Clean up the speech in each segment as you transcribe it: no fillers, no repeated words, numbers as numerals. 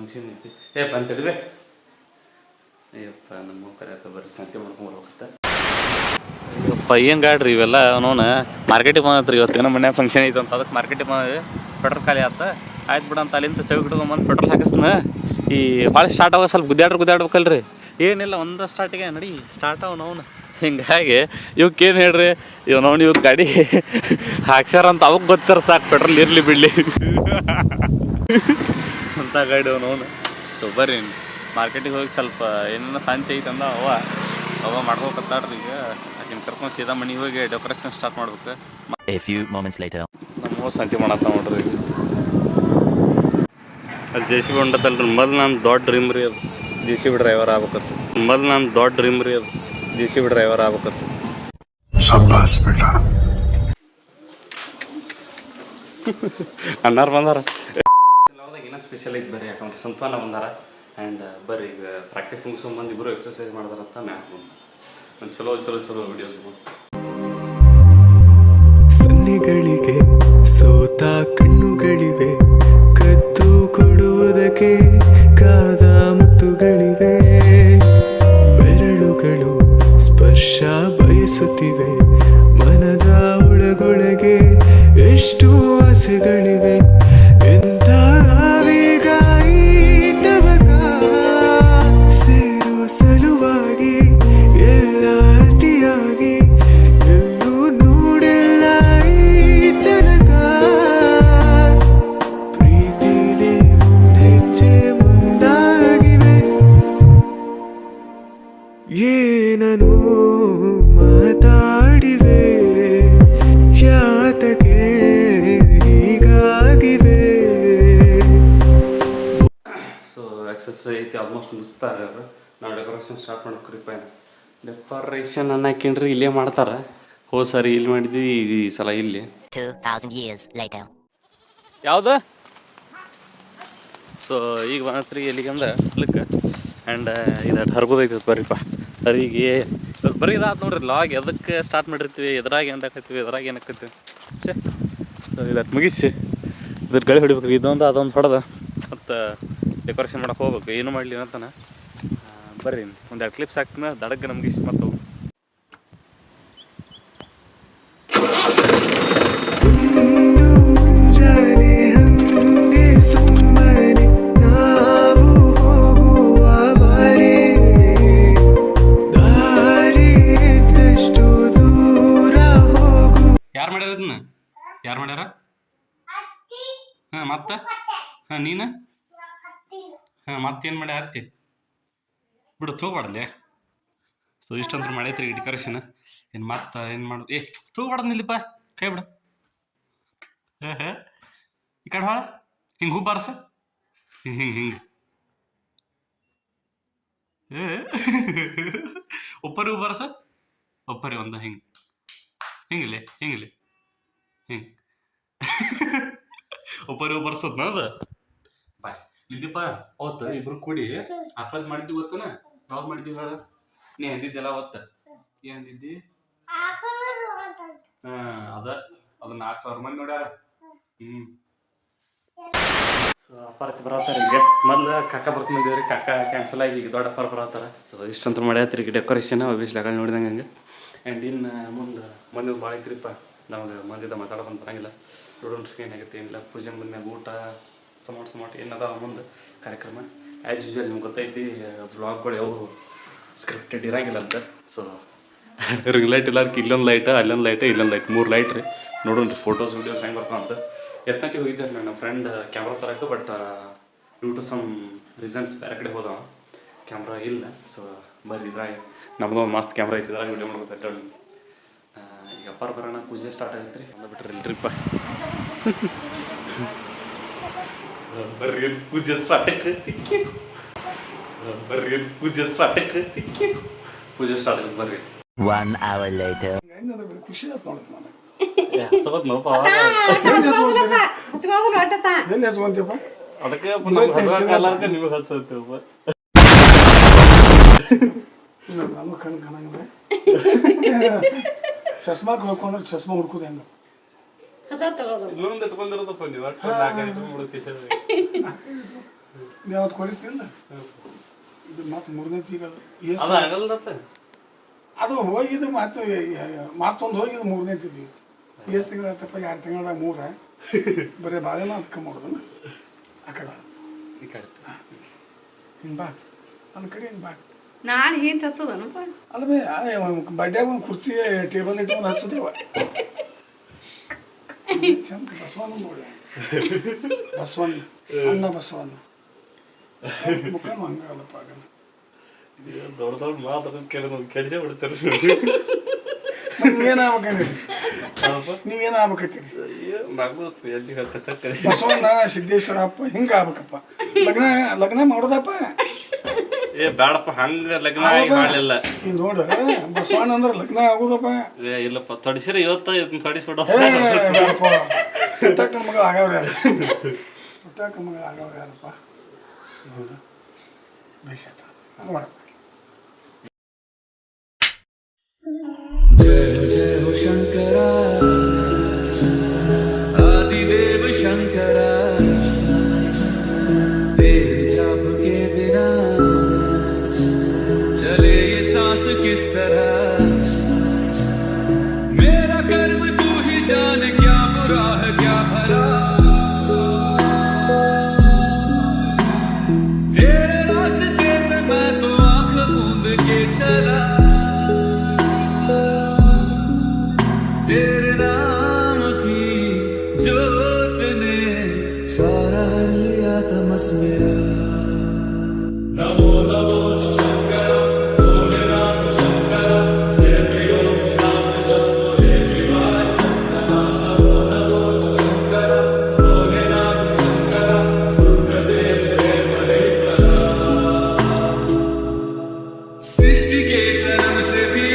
Function ಐತಿ. ಏಪ್ಪ ಅಂತ ಹೇಳಿದ್ರೆ ಅಯ್ಯಪ್ಪ ನಮ್ಮ ಕರೆಯತ್ತ ಬರ್ರಿ ಸಂತೆ ಮಾಡ್ಕೊಂಬರ್ಬೇಕತ್ತ. ಅಯ್ಯಪ್ಪ ಏನು ಗಾಡ್ರಿ ಇವೆಲ್ಲ ಅವನವನು ಮಾರ್ಕೆಟಿಗೆ ಬಂದತ್ರಿ. ಇವತ್ತಿನ ಮನ್ಯಾಗ ಫಂಕ್ಷನ್ ಐತೆ ಅಂತ ಅದಕ್ಕೆ ಮಾರ್ಕೆಟಿಗೆ ಬಂದ ಪೆಟ್ರೋಲ್ ಖಾಲಿ ಆತ. ಆಯ್ತು ಬಿಡಂತ ಅಲ್ಲಿಂದ ಚೌಕ್ ಹಿಡ್ಕೊಂಬಂದು ಪೆಟ್ರೋಲ್ ಹಾಕಿಸ್ನ. ಈ ಭಾಳ ಸ್ಟಾರ್ಟ್ ಆಗ ಸ್ವಲ್ಪ ಗುದ್ದಾಡ್ಬೇಕಲ್ರಿ. ಏನಿಲ್ಲ ಒಂದು ಸ್ಟಾರ್ಟಿಗೆ ನಡಿ ಸ್ಟಾರ್ಟ್ ಅವನವನು ಹಿಂಗಾಗಿ ಇವಕ್ಕೇನು ಹೇಳ್ರಿ ಇವನವ್ನು ಇವ್ರ ಗಾಡಿ ಹಾಕ್ಸ್ಯಾರಂತ ಅವಾಗ ಗೊತ್ತಾರ ಸಾಕು ಪೆಟ್ರೋಲ್ ಇರಲಿ ಬಿಡಲಿ ಅಂತ ಗಾಡಿ ಅವನವನು. ಸೊ ಬರ್ರಿ ಮಾರ್ಕೆಟಿಗೆ ಹೋಗಿ ಸ್ವಲ್ಪ ಏನೇನೋ ಶಾಂತಿ ಐತೆ ಅಂದ ಅವ ಮಾಡ್ಕೋಕತ್ತಾಡ್ರಿ. ಈಗ ಆಕಿನ ಕರ್ಕೊಂಡು ಸೀದಾ ಮನೆಗೆ ಹೋಗಿ ಡೆಕೋರೇಷನ್ ಸ್ಟಾರ್ಟ್ ಮಾಡ್ಬೇಕು. ನಮ್ಮ ಶಾಂತಿ ಮಾಡತ್ತ ನೋಡ್ರಿ. ಅದು ಜೆ ಸಿ ಬಿ ಹೊಂಟತ್ತಲ್ರಿ. ಮೊದಲು ನಾನು ದೊಡ್ಡ ಡ್ರೀಮ್ ರೀ ಅದು ಜೆ ಸಿ ಬಿ ಡ್ರೈವರ್ ಆಗ್ಬೇಕತ್ತು. ಜೆ ಸಿ ಬಿ ಡ್ರೈವರ್ ಆಗ್ಬೇಕತ್ತು. ಅಣ್ಣಾರು ಬಂದಾರ. ಅವ್ರದಾಗ ಏನೋ ಸ್ಪೆಷಲ್ ಐತೆ ಬರ್ರಿ. ಯಾಕಂದ್ರೆ ಸಂತಾನ ಬಂದಾರ. ಆ್ಯಂಡ್ ಬರ್ರಿ ಈಗ ಪ್ರಾಕ್ಟೀಸ್ ಮುಗಿಸ್ಕೊಂಬಂದು ಇಬ್ಬರು ಎಕ್ಸರ್ಸೈಸ್ ಮಾಡ್ದಾರಂತ ಮ್ಯಾಕ್ ಒಂದು ಚಲೋ ವಿಡಿಯೋಸ್. ಸನ್ನೆಗಳಿಗೆ ಸೋತ ಕಣ್ಣುಗಳಿವೆ, ಕದ್ದು ಕೊಡುವುದಕ್ಕೆ ಕಾದ ಮುತ್ತುಗಳಿವೆ, ಬೆರಳುಗಳು ಸ್ಪರ್ಶ ಬಯಸುತ್ತಿವೆ, ಮನದ ಒಳಗೊಳಗೆ ಎಷ್ಟು ಆಸೆಗಳಿವೆ. ಎಂತ ಆವಿಗಾಯಿತವಕ ಸೇರುವ ಸಲುವಾಗಿ ಎಲ್ಲ ಅತಿಯಾಗಿ ಎಲ್ಲೂ ನೋಡಿಲ್ಲ ಈ ತನಕ. ಪ್ರೀತಿಲಿ ಒಂದು ಹೆಜ್ಜೆ ಮುಂದಾಗಿವೆ, ಏನನು ಮಾತಾಡಿವೆ, ಯಾತಕ್ಕೆ ಹೀಗಾಗಿವೆ. ಸೊ ಎಕ್ಸರ್ಸೈಸ್ ಐತಿ ಆಲ್ಮೋಸ್ಟ್ ಮುಗಿಸ್ತಾರೆ ಅವರು. ನಾವು ಡೆಕೋರೇಷನ್ ಸ್ಟಾರ್ಟ್ ಮಾಡ್ಬೇಕ್ರಿಪ್ಪ. ಡೆಕೋರೇಷನ್ ಅನ್ನಕ್ಕೇನ್ರಿ ಇಲ್ಲೇ ಮಾಡ್ತಾರೆ. ಹೋದ ಸಾರಿ ಇಲ್ಲಿ ಮಾಡಿದ್ವಿ, ಈ ಸಲ ಇಲ್ಲಿ. 2000 years later. ಯಾವುದು? ಸೊ ಈಗ ಬಂದ್ರಿ ಎಲ್ಲಿಗಂದ್ರೆ ಹೊಲಕ್ಕೆ. ಆ್ಯಂಡ್ ಇದು ಹರ್ಗೋದೈತೆ ಬರ್ರಿಪ್ಪ. ಹರಿಗೆ ಬರೀ ಇದಾಯ್ತು ನೋಡ್ರಿ. ಲಾಗ್ ಎದಕ್ಕೆ ಸ್ಟಾರ್ಟ್ ಮಾಡಿರ್ತೀವಿ, ಎದ್ರಾಗ ಏನು ಹಾಕತ್ತೀವಿ, ಎದ್ರಾಗ ಏನು ಹಾಕತ್ತೀವಿ. ಇದಕ್ಕೆ ಮುಗಿಸಿ ಇದ್ರ ಗಾಳಿ ಹೊಡಿಬೇಕು. ಇದೊಂದು ಅದೊಂದು ಹೊಡೆದ ಮತ್ತು ಡೆಕೋರೇಷನ್ ಮಾಡೋಕೆ ಹೋಗ್ಬೇಕು. ಏನು ಮಾಡಲಿ ಅಂತಾನೆ. ಬರ್ರಿ ಒಂದೆರಡು ಕ್ಲಿಪ್ಸ್ ಹಾಕ್ತೀನಿ, ದಡಗ್ಗೆ ನಮ್ಗೆ ಇಷ್ಟ ಮತ್ತು ಮುಂಜಾನೆ ಹಂಗೆ ಸುಮ್ಮನೆ ನಾವು ಹೋಗುವ ಬಾರಿ, ದಾರಿ ಇದ್ದಷ್ಟು ದೂರ ಹೋಗು. ಯಾರು ಮಾಡ್ಯಾರ ಇದನ್ನ? ಯಾರು ಮಾಡ್ಯಾರ? ಹಾಂ ಮತ್ತೆ ಹಾಂ ನೀನು ಹಾಂ ಮತ್ತೇನು ಮಾಡ್ಯ ಹತ್ತಿ ಬಿಡು ತಗೋಬಾರ್ದೆ. ಸೊ ಇಷ್ಟಂತೂ ಮಾಡೈತ್ರಿ ಈ ಡೆಕೋರೇಷನ್. ಏನು ಮತ್ತೆ ಏನು ಮಾಡು ತಗೋಬಾರ್ದು ನಿಲ್ಲಿಪ್ಪ, ಕೈ ಬಿಡು. ಈ ಕಡೆ ಭಾಳ ಹಿಂಗೆ ಹೂ ಬಾರಸ, ಹಿಂಗೆ ಒಪ್ಪರಿ ಹೂ ಬಾರಸ, ಒಪ್ಪರಿ ಒಂದು ಹಿಂಗಿಲ್ಲ ಹಿಂಗೆ ಒಪ್ಪರಿ ಹೂ ಬರ್ಸದ್ ಅದು. ಬಾಯ್ ಇದ್ದೀಪ. ಅವತ್ತು ಇಬ್ರು ಕೂಡಿ ಆಕಳದ್ ಮಾಡಿದ್ವಿ. ಗೊತ್ತನ ಯಾವ್ದು ಮಾಡಿದ್ವಿ ಹೇಳ? ನೀ ಅಂದಿದ್ದೆಲ್ಲ ಅವತ್ತು ಏನು ಅಂದಿದ್ದಿ? ಅದು 4,000 ಮಂದಿ ನೋಡ್ಯಾರ. ಸೊ ಅಪ್ಪಾರತಿ ಬರತ್ತಾರ. ಈಗ ಮೊದ್ಲು ಕಾಕ ಬರ್ತ ಬಂದಿವ್ರಿ. ಕಾಕ ಕ್ಯಾನ್ಸಲ್ ಆಗಿ ಈಗ ದೊಡ್ಡ ಅಪ್ಪಾರ ಬರತ್ತಾರ. ಸೊ ಇಷ್ಟಂತ ಮಾಡ್ಯಾತ್ರಿ ಈಗ ಡೆಕೋರೇಷನ್. ಒಬ್ಬಿಸ್ಲಿ ಆಗ ನೋಡಿದಂಗೆ ಹಂಗೆ. ಆ್ಯಂಡ್ ಇನ್ನು ಮಂದಿ ಭಾಳ ಐತ್ರಿಪ್ಪ. ನಮಗೆ ಮಂದಿದ ಮಾತಾಡೋದು ಬರಂಗಿಲ್ಲ. ನೋಡೋಣ್ರಿ ಏನಾಗುತ್ತೆ ಏನಿಲ್ಲ. ಪೂಜೆ ಬಂದ್ಮ್ಯಾಗ ಊಟ ಸಮಾಟ್ ಏನದ ಮುಂದೆ ಕಾರ್ಯಕ್ರಮ. ಆ್ಯಸ್ ಯೂಶ್ವಲ್ ನಿಮ್ಗೆ ಗೊತ್ತೈತಿ ವ್ಲಾಗ್ಗಳು ಯಾವ ಸ್ಕ್ರಿಪ್ಟೆಡ್ ಇರಂಗಿಲ್ಲ ಅಂತ. ಸೊ ರಿಂಗ್ ಲೈಟ್ ಇಲ್ಲ, ಅದಕ್ಕೆ ಇಲ್ಲೊಂದು ಲೈಟ್, ಅಲ್ಲೊಂದು ಲೈಟ್, ಇಲ್ಲೊಂದು ಲೈಟ್, 3 ಲೈಟ್ ರೀ. ನೋಡೋಣ್ರಿ ಫೋಟೋಸ್ ವೀಡಿಯೋಸ್ ಹೆಂಗೆ ಬರ್ತಾವ ಅಂತ. ಎತ್ತನಕ್ಕೆ ಹೋಗಿದ್ದಾರೆ ನನ್ನ ಫ್ರೆಂಡ್ ಕ್ಯಾಮ್ರಾ ತರಕ್ಕೆ. But due to some reasons ಬೇರೆ ಕಡೆ ಹೋದವ, ಕ್ಯಾಮ್ರಾ ಇಲ್ಲ. ಸೊ ಬರ್ರಿ ಇದ್ರಾಗ ನಮ್ದೊಂದು ಮಸ್ತ್ ಕ್ಯಾಮ್ರಾ ಐತಿ, ಇದ್ರಾಗ ವಿಡಿಯೋ ಮಾಡ್ಬೇಕು. ಈಗ ಅಪ್ಪಾರ ಬರೋಣ. ಪೂಜೆ ಸ್ಟಾರ್ಟ್ ಆಗೈತ್ರಿ. ಬಿಟ್ರಿ ಇಲ್ರಿಪ್ಪ. ಬರ್ರಿ ಪೂಜೆ ಸ್ಟಾರ್ಟ್ ಆಗೈತಿ. ಪೂಜೆ ಸ್ಟಾರ್ಟ್ ಆಗೈತಿ ಬರ್ರಿ. 1 hour later. ಖುಷಿ ಆಯ್ತು ನೋಡಪ್ಪ ನನಗೆ. ಎಲ್ಲಿ ಹಚ್ಕೊಂತೀಪ್ಪ? ಅದಕ್ಕೆ ನಿಮಗೆ ಹಚ್ತೀವಪ್ಪ. ನಾನು ಕಣ್ಣು ಕಾಣಂಗಿಲ್ಲ. ಚಸ್ಮಾ ಕಳ್ಕೊ ಅಂದ್ರೆ ಚಸ್ಮಾ ಹುಡ್ಕೋದು ಹೆಂಗ? ಇನ್ನೊಂದು ಇಟ್ಕೊಂಡಿರೋದಪ್ಪ ನೀವು. ನೀವು ಅವತ್ತು ಕೊಡಿಸ್ತಿಲ್ಲ ಇದು ಮತ್ತೆ ಮೂರನೇದು ಈಗ ಅದು ಆಗಲ್ದಪ್ಪ. ಅದು ಹೋಗಿದ್ದು ಮತ್ತೊಂದು ಹೋಗಿದ್ದು ಮೂರನೇ ತಿದ್ದಿ ಎಷ್ಟು ತಿಂಗಳು ಆಯ್ತಪ್ಪ 2 ತಿಂಗಳದಾಗ 3 ಬರೀ ಬಾಳೆನ ಅದಕ್ಕೆ ಮಾಡೋದನ್ನ ಆ ಕಡೆ ಈ ಕಡೆ ಹಿಂಗೆ ಬಾ ನನ್ನ ಕಡೆ ಹಿಂಗೆ ಬಾ ನಾನು ಹಿಂದೆ ಹಚ್ಚೋದನಪ್ಪ ಅಲ್ಲ ಬೇ ಬಡ್ಡ್ಯಾಗ ಒಂದು ಕುರ್ಚಿ ಟೇಬಲ್ ಇಟ್ಕೊಂಡು ಹಚ್ಚದೇವ ಚಂದ ಬಸವಣ್ಣ ನೋಡಿ ಬಸವಣ್ಣ ಅಣ್ಣ ಬಸವಣ್ಣ ಮುಖನೂ ಹಂಗಲ್ಲಪ್ಪ ಆಗಲ್ಲ ದೊಡ್ಡ ದೊಡ್ಡ ಮಾತು ಕೆಡಿಸೇ ಬಿಡ್ತಾರೆ. ನೀವೇನು ಆಗ್ಬೇಕತ್ತೀರಿ ಬಸವಣ್ಣ ಸಿದ್ದೇಶ್ವರ ಅಪ್ಪ ಹಿಂಗೆ ಆಗ್ಬೇಕಪ್ಪ ಲಗ್ನ ಮಾಡೋದಪ್ಪ ಏ ಬೇಡಪ್ಪ ಹಂಗ ಲಗ್ನ ಆಗಿ ಮಾಡಲಿಲ್ಲ ಈಗ ನೋಡ ಬಸವಣ್ಣ ಅಂದ್ರೆ ಲಗ್ನ ಆಗೋದಪ್ಪ ಇಲ್ಲಪ್ಪ ತೊಡಿಸಿರ ಇವತ್ತು ತೊಡಿಸ್ಬಿಡ ಬೇಡಪ್ಪ ಪುಟ್ಟಕ್ಕನ ಮಗಳು ಆಗವ್ರು ಯಾರು ಪುಟ್ಟಕ್ಕನ ಮಗಳು ಆಗವ್ರು ಯಾರಪ್ಪ ನೋಡ ಬೇಸಾತ ನೋಡ जय हो शंकरा आदिदेव शंकरा तेरे जाप के बिना चले ये सांस किस तरह मेरा कर्म तू ही जाने क्या बुरा है क्या भला तेरे रास्ते पे मैं तो आंख मूंद के चला तेरे नाम की जोत ने सारा लिया तमस मेरा नमो नमो शंकर भोलेनाथ शंकर जय प्रियो नाम शंभो हे शिवाय नमो नमो शंकर भोलेनाथ शंकर रुद्रदेव हे महेश्वरा सृष्टि के कर्म से भी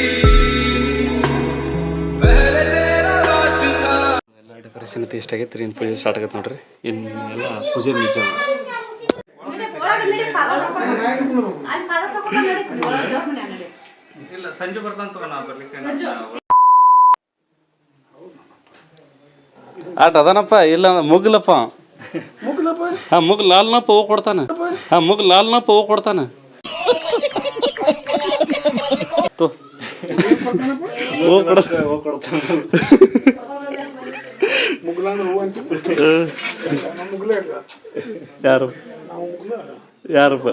ಡೆಕೋರೇಷನ್ ಐತಿ ಇಷ್ಟ ಆಗೈತೆ ರೀ ಇನ್ನು ಪೂಜೆ ಸ್ಟಾರ್ಟ್ ಆಗತ್ತೆ ನೋಡ್ರಿ ಇನ್ನು ಎಲ್ಲ ಪೂಜೆ ನಿಜ ಇಲ್ಲ ಸಂಜೆ ಬರ್ತಾನ ತಗೋ ನಾ ಬರ್ಲಿಕ್ಕೆ ಆಟ ಅದನಪ್ಪ ಇಲ್ಲ ಮುಗ್ಲಪ್ಪ ಮುಗ್ಲಪ್ಪ ಹಾ ಮುಗ್ ಲಾಲ್ನಪ್ಪ ಹೋಗಿ ಕೊಡ್ತಾನ ಹಾ ಮುಗ್ ಲಾಲ್ನಪ್ಪ ಹೋಗಿ ಕೊಡ್ತಾನ ಹೋಗಿ ಕೊಡ್ತಾನ ಮುಗ್ಲ ಅಂದ್ರೆ ಹೂ ಅಂತ ಮುಗ್ಲೇ ಇಲ್ಲ ಯಾರು ನಾವು ಮುಗ್ಲ ಯಾರಪ್ಪ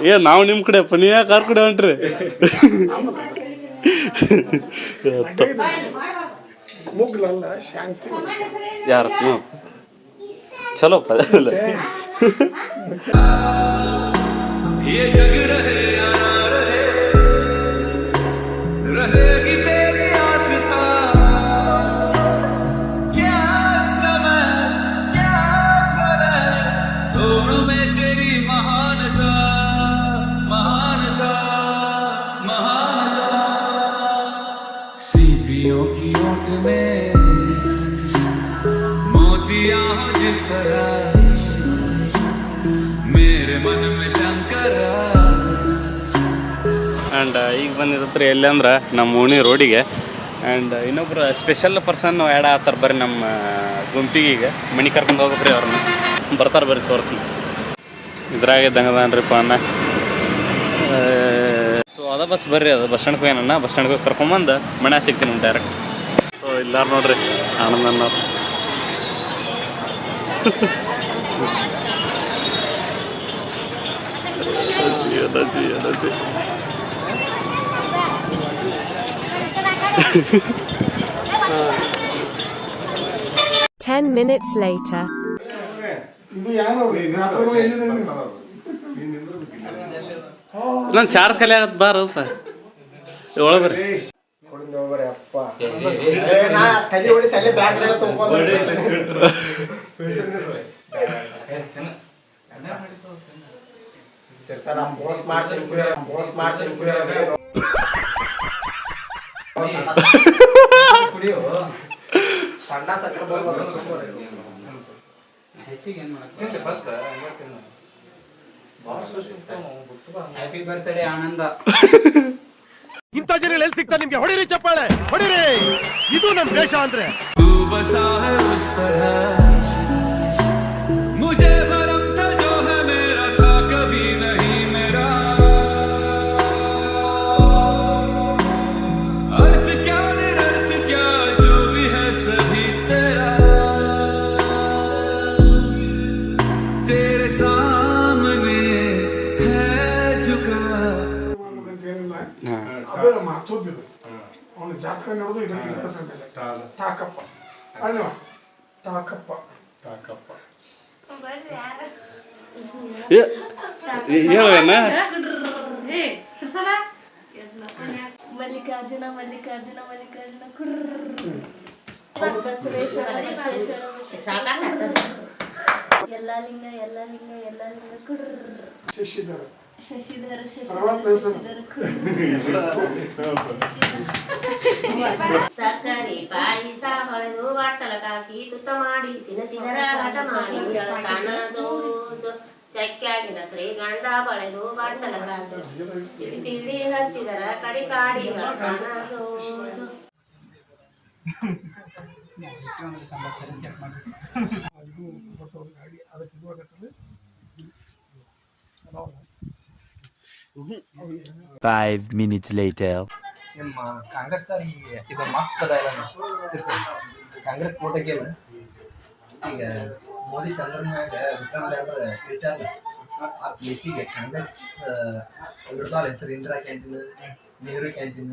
ಏ ನಾವು ನಿಮ್ಮ ಕಡೆಪ್ಪ ನೀವು ಯಾಕೆ ಯಾರ ಕಡೆ ಹೊಂಟ್ರಿ ಮುಗ್ಲಲ್ಲ ಶಾಂತಿ ಯಾರಪ್ಪ ನೀವು ಚಲೋಪ್ಪ ये जग रहे या ना रहे रहेगी तेरी आस्था क्या समय क्या प्रलय दोनों में तेरी महानता महानता महानता सीपियों की ओट में मोतियां हो जिस तरह मेरे मन में शंकर ಆ್ಯಂಡ್ ಈಗ ಬಂದಿದ್ದತ್ರಿ ಎಲ್ಲಿ ಅಂದ್ರೆ ನಮ್ಮ ಓಣಿ ರೋಡಿಗೆ ಆ್ಯಂಡ್ ಇನ್ನೊಬ್ರು ಸ್ಪೆಷಲ್ ಪರ್ಸನ್ ಆ್ಯಡ್ ಆಗ್ತಾರೆ ಬರ್ರಿ ನಮ್ಮ ಗುಂಪಿಗೆ ಈಗ ಮನೆ ಕರ್ಕೊಂಡು ಹೋಗ್ಬೇಕ್ರಿ ಅವ್ರನ್ನ ಬರ್ತಾರೆ ಬರ್ರಿ ತೋರಿಸ್ತೀನಿ ಇದ್ರಾಗೆ ಇದ್ದಂಗದನ್ರಿಪ್ಪ ಅಣ್ಣ ಸೊ ಅದ ಬಸ್ ಬರ್ರಿ ಅದು ಬಸ್ ಸ್ಟ್ಯಾಂಡ್ಗೆ ಹೋಗ್ಯಾನಣ್ಣ ಬಸ್ ಸ್ಟ್ಯಾಂಡ್ಗೆ ಹೋಗಿ ಕರ್ಕೊಂಬಂದು ಮನೆ ಸಿಗ್ತೀನಿ ಡೈರೆಕ್ಟ್ ಸೊ ಇಲ್ಲಾರ ನೋಡ್ರಿ ಆನಂದಣ್ಣ ಅಜ್ಜಿ 10 minutes later. ಇದು ಯಾರು ಎಲ್ಲಿದೆ ನಾನು ಚಾರ್ಜ್ ಖಾಲಿ ಆಗತ್ತೆ ಬಾರಪ್ಪ ಒಳಗೆ ಬರ್ರಿ ಹೆಚ್ಚಿಗೆ ಏನು ಮಾಡಕ್ಕೆ ಫಸ್ಟ್ ಹ್ಯಾಪಿ ಬರ್ತ್ಡೇ ಆನಂದ ಇಂಥ ಜನ ಎಲ್ಲಿ ಸಿಗ್ತಾರೆ ನಿಮ್ಗೆ ಹೊಡಿರಿ ಚಪ್ಪಾಳೆ ಹೊಡಿರಿ ಇದು ನಮ್ ದೇಶ ಅಂದ್ರೆ तू बसा है उस तरह मुझे भरम था जो है मेरा था ಮಾತೋದಿದ್ರು ಅವನ ಜಾತಕ ನೋಡೋದು ಇದ್ರ ಹೆಸರು ಮೇಲೆ ಟಾಕಪ್ಪ ಅಲ್ವ ಟಾಕಪ್ಪ ಹೇಳೋಣ ಏ ಸುಸಲ ಮಲ್ಲಿಕಾರ್ಜುನ ಮಲ್ಲಿಕಾರ್ಜುನ ಮಲ್ಲಿಕಾರ್ಜುನ ಬಸವೇಶ್ವರ ಬಸವೇಶ್ವರ ಎಲ್ಲಾ ಲಿಂಗ ಎಲ್ಲಾ ಲಿಂಗ ಎಲ್ಲಾ ಲಿಂಗ ಶಶಿಧರ ಶಶಿಧರ ಸಕ್ಕರೆ ಪಾಯಸ ಹೊಳೆದು ಬಾಟಲ ಕಾಕಿ ತುತ್ತ ಮಾಡಿ ತಿನಸಿದರ ಆಟ ಮಾಡಿ ಕಾಣದು ಚಕ್ಕಾಗಿನ ಶ್ರೀಗಂಧ ಬಳೆದು ಬಾಟಲ ಕಾದು ತಿಳಿ ತಿಳಿ ಹಚ್ಚಿದರ ಕಡಿ ಕಾಡಿ ಕಾಣದು ಅದಕ್ಕೆ ಇದು ಆಗತ್ತಲ್ಲ 5 minutes later. ನಿಮ್ಮ ಕಾಂಗ್ರೆಸ್ ಇದು ಮಸ್ತ್ ಡೈಲಾಗ್ ಕಾಂಗ್ರೆಸ್ ಕೋಟಕ್ಕೆ ಈಗ ಮೋದಿ ಚಂದ್ರನ ಮ್ಯಾಗ ವಿಕ್ರಮ್ ಲೇಬರ್ ತಿಳಿಸ್ಯಾರ ಆ ಪ್ಲೇಸಿಗೆ ಕಾಂಗ್ರೆಸ್ ಇಡ್ತಾರ ಹೆಸರು Indira canteen Nehru canteen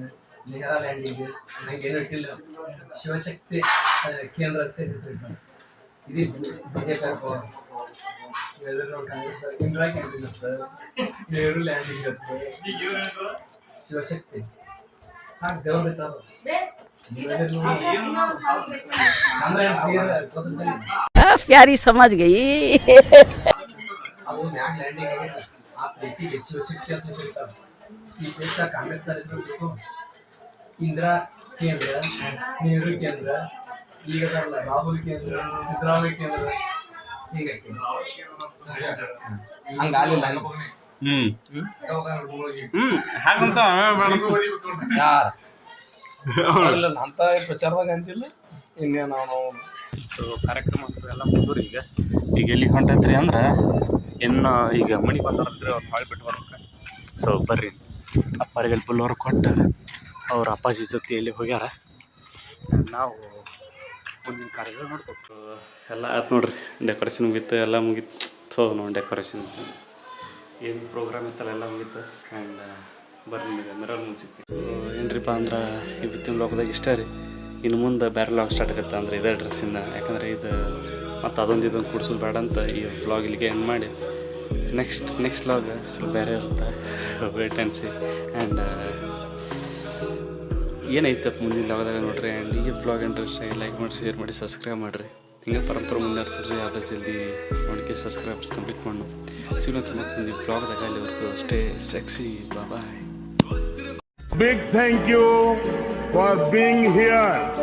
Nehra landing ನಂಗೇನು ಇಟ್ಟಿಲ್ಲ ಶಿವಶಕ್ತಿ ಕೇಂದ್ರ ಅಂತ ಹೆಸರು ಇಟ್ಟಾರ ಇದು ಬಿಜೆಪಿ ಕಾಂಗ್ರೆಸ್ ಇಂದಿರಾ ಕ್ಯಾಂಟೀನ್ ಅಂತ ನೆಹರು ಲ್ಯಾಂಡಿಂಗ್ ಅಂತ ಶಿವಶಕ್ತಿ ಸಾಕು ದೇವ್ರ ಬಿಟ್ಟಾರ प्यारी समझ गई ಅವು ಮ್ಯಾಗ ಲ್ಯಾಂಡಿಂಗ್ ಆಗಿದೆ ಆ ಪ್ಲೇಸಿಗೆ ಶಿವಶಕ್ತಿ ಅಂತ ಹೆಸರಿಟ್ಟಾರ ಈ ಪ್ಲೇಸ್ ಕಾಂಗ್ರೆಸ್ ಇರಬೇಕು ಇಂದಿರಾ ಕೇಂದ್ರ ನೆಹರು ಕೇಂದ್ರ ಈಗ ಬರಲ್ಲ ರಾಹುಲ್ ಕೇಂದ್ರ ಸಿದ್ದರಾಮಯ್ಯ ಕೇಂದ್ರ ಹಿಂಗೈತಿ ಹಂಗಾಗಲಿಲ್ಲ ಹಾಗಂತ ಯಾರು ಅಂತ ಪ್ರಚಾರದಾಗ ಅಂತಿಲ್ಲ ಇನ್ನೇ ನಾವು ಕಾರ್ಯಕ್ರಮ ಎಲ್ಲ ಮುಗಿದ್ರಿ ಈಗ ಎಲ್ಲಿಗೆ ಹೊಂಟೈತ್ರಿ ಅಂದ್ರೆ ಇನ್ನು ಈಗ ಮನೆ ಬಂದವ್ರಲ್ರಿ ಅವ್ರು ಹಾಳು ಬಿಟ್ಟು ಬರ್ಬೇಕು ಸೊ ಬರ್ರಿ ಅಪ್ಪರಿಗೆ ಪುಲ್ಲವ್ರು ಕೊಟ್ಟು ಅವ್ರ ಅಪ್ಪಾಜಿ ಜೊತೆ ಎಲ್ಲಿ ಹೋಗ್ಯಾರ ನಾವು ಮುಂದಿನ ಕಾರ್ಯಗಳು ನೋಡ್ಬೇಕು ಎಲ್ಲ ಆಯ್ತು ನೋಡ್ರಿ ಡೆಕೋರೇಷನ್ ಮುಗೀತು ಎಲ್ಲ ಮುಗೀತು ನೋಡಿ ಡೆಕೋರೇಷನ್ ಏನು ಪ್ರೋಗ್ರಾಮ್ ಇತ್ತಲ್ಲ ಎಲ್ಲ ಮುಗೀತು ಆ್ಯಂಡ್ ಬರ್ರಿ ನಿಮಗೆ ಮಿರರ್ ಮುಂದೆ ಸಿಗ್ತೀವಿ ಸೊ ಏನ್ರಿಪ್ಪ ಅಂದ್ರೆ ಇವತ್ತಿನ ಬ್ಲಾಗ್ದಾಗ ಇಷ್ಟ ರೀ ಇನ್ನು ಮುಂದೆ ಬೇರೆ ಬ್ಲಾಗ್ ಸ್ಟಾರ್ಟ್ ಆಗುತ್ತೆ ಅಂದರೆ ಇದೇ ಡ್ರೆಸ್ಸಿಂದ ಯಾಕಂದರೆ ಇದು ಮತ್ತು ಇದೊಂದು ಕೂಡಿಸೋದು ಬೇಡ ಅಂತ ಈ ಬ್ಲಾಗ್ ಇಲ್ಲಿಗೆ ಎಂಡ್ ಮಾಡಿ ನೆಕ್ಸ್ಟ್ ಬ್ಲಾಗ್ ಸ್ವಲ್ಪ ಬೇರೆ ಇರುತ್ತೆ ವೇಟ್ ಆ್ಯಂಡ್ ಸಿ ಆ್ಯಂಡ್ ಏನೈತೆ ಮುಂದಿನ ಬ್ಲಾಗ್ದಾಗ ನೋಡಿರಿ ಆ್ಯಂಡ್ ಈ ಬ್ಲಾಗ್ ಇಂಟ್ರೆಸ್ಟ್ ಆಗಿ ಲೈಕ್ ಮಾಡಿ ಶೇರ್ ಮಾಡಿ ಸಬ್ಸ್ಕ್ರೈಬ್ ಮಾಡಿರಿ ಹಿಂಗೆ ಪರಂಪರೆ ಮುಂದುವರ್ಸ್ರಿ ಆದಷ್ಟು ಜಲ್ದಿ ನೋಡಿಕೆ ಸಬ್ಸ್ಕ್ರೈಬರ್ಸ್ ಕಂಪ್ಲೀಟ್ ಮಾಡು ಸಿಗೋಂತ ಮತ್ತೆ ಮುಂದಿನ ಬ್ಲಾಗ್ದಾಗ ಅಲ್ಲಿವರೆಗೂ stay sexy boy Big thank you for being here.